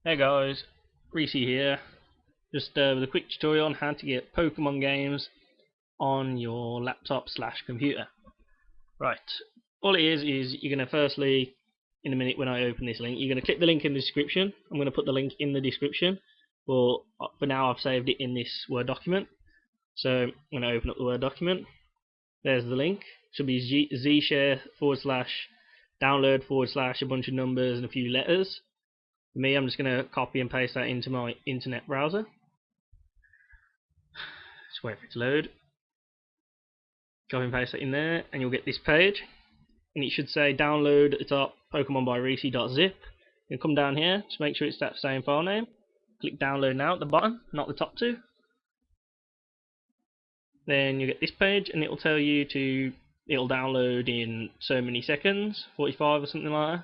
Hey guys, Reese here, just with a quick tutorial on how to get Pokemon games on your laptop slash computer. Right, all it is you're going to firstly, in a minute when I open this link, you're going to click the link in the description. I'm going to put the link in the description, but for now I've saved it in this Word document. So I'm going to open up the Word document. There's the link. It should be zshare / download / a bunch of numbers and a few letters. For me, I'm just going to copy and paste that into my internet browser. Just wait for it to load. Copy and paste that in there, and you'll get this page. And it should say download at the top PokemonByReese.zip. You come down here, just make sure it's that same file name. Click download now at the bottom, not the top two. Then you get this page, and it'll tell you it'll download in so many seconds, 45 or something like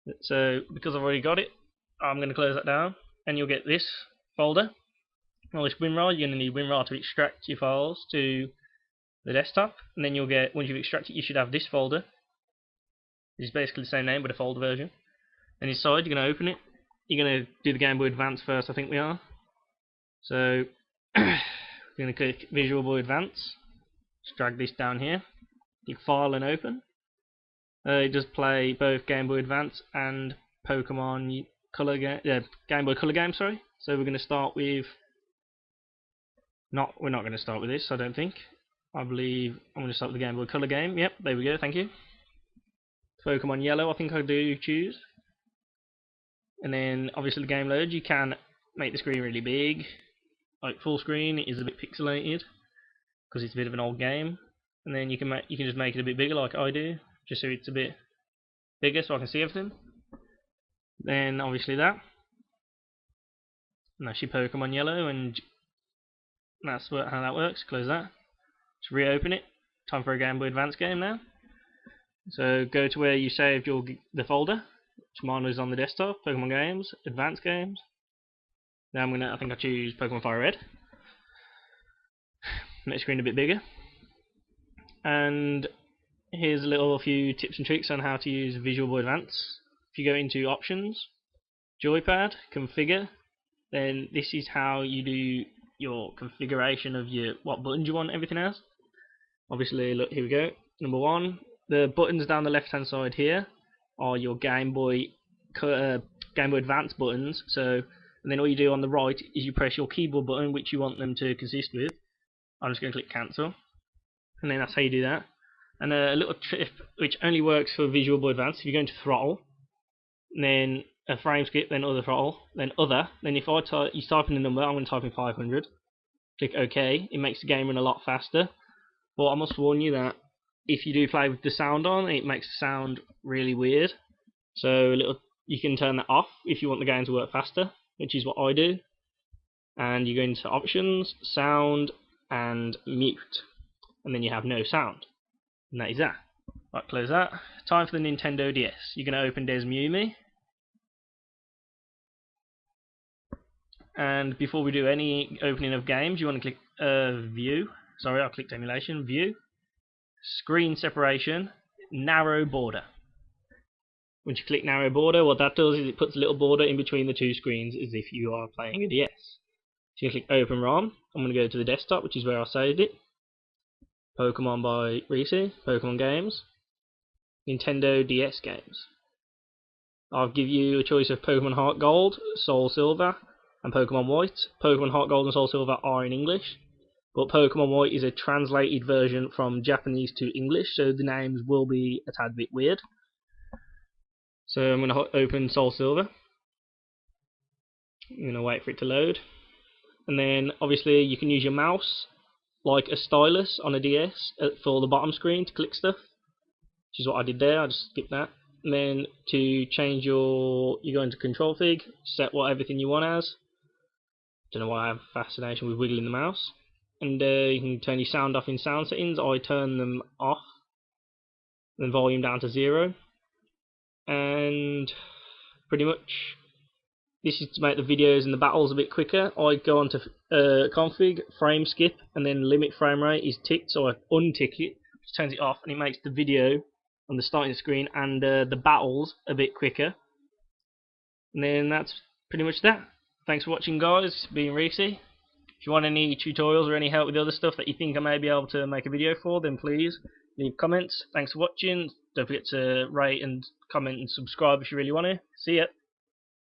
that. So because I've already got it, I'm going to close that down, and you'll get this folder. Well, this WinRAR, you're going to need WinRAR to extract your files to the desktop, and then you'll get, once you've extracted, you should have this folder. It's basically the same name, but a folder version. And inside, you're going to open it. You're going to do the Game Boy Advance first, I think we are. So, you're going to click Visual Boy Advance. Just drag this down here. Click File and Open. It does play both Game Boy Advance and Pokemon Color Game, Game Boy Color game. Sorry. So we're going to start with. We're not going to start with this, I don't think. I believe I'm going to start with the Game Boy Color game. Yep, there we go. Thank you. Pokemon Yellow, I think I do choose. And then obviously the game loads. You can make the screen really big, like full screen. It is a bit pixelated because it's a bit of an old game. And then you can just make it a bit bigger, like I do, just so it's a bit bigger, so I can see everything. Then obviously that, and that's your Pokemon Yellow, and that's how that works. Close that. Just reopen it. Time for a Game Boy Advance game now. So go to where you saved the folder, which mine was on the desktop. Pokemon Games, Advanced Games. Now I think I choose Pokemon Fire Red. Make the screen a bit bigger. And here's a few tips and tricks on how to use Visual Boy Advance. If you go into Options, Joypad, Configure, then this is how you do your configuration of what buttons you want everything as. Obviously, look, here we go. Number one, the buttons down the left hand side here are your Game Boy Advance buttons. So, and then all you do on the right is you press your keyboard button, which you want them to consist with. I'm just going to click cancel, and then that's how you do that. And a little tip which only works for Visual Boy Advance: if you go into throttle, then a frame skip, then other throttle, then other. Then if you type in the number, I'm going to type in 500. Click OK. It makes the game run a lot faster. But I must warn you that if you do play with the sound on, it makes the sound really weird. So you can turn that off if you want the game to work faster, which is what I do. And you go into Options, Sound, and Mute, and then you have no sound. And that is that. Right, close that. Time for the Nintendo DS. You're going to open Desmumi. And before we do any opening of games, you want to click View. Sorry, I clicked Emulation. View. Screen Separation. Narrow Border. Once you click Narrow Border, what that does is it puts a little border in between the two screens as if you are playing a DS. So you click Open ROM. I'm going to go to the desktop, which is where I saved it. Pokemon by Reese. Pokemon Games. Nintendo DS games. I'll give you a choice of Pokemon Heart Gold, Soul Silver, and Pokemon White. Pokemon Heart Gold and Soul Silver are in English, but Pokemon White is a translated version from Japanese to English, so the names will be a tad bit weird. So I'm going to open Soul Silver. I'm going to wait for it to load. And then obviously you can use your mouse like a stylus on a DS for the bottom screen to click stuff, which is what I did there. I just skipped that. And then to change you go into Control Fig, set everything you want as. Don't know why I have a fascination with wiggling the mouse. And you can turn your sound off in sound settings. I turn them off. Then volume down to 0. And pretty much this is to make the videos and the battles a bit quicker. I go onto config, frame skip, and then limit frame rate is ticked, so I untick it, which turns it off, and it makes the video on the starting screen and the battles a bit quicker. And then that's pretty much that. Thanks for watching, guys. Being Reese. If you want any tutorials or any help with the other stuff that you think I may be able to make a video for, then please leave comments. Thanks for watching. Don't forget to rate and comment and subscribe if you really want to. See ya.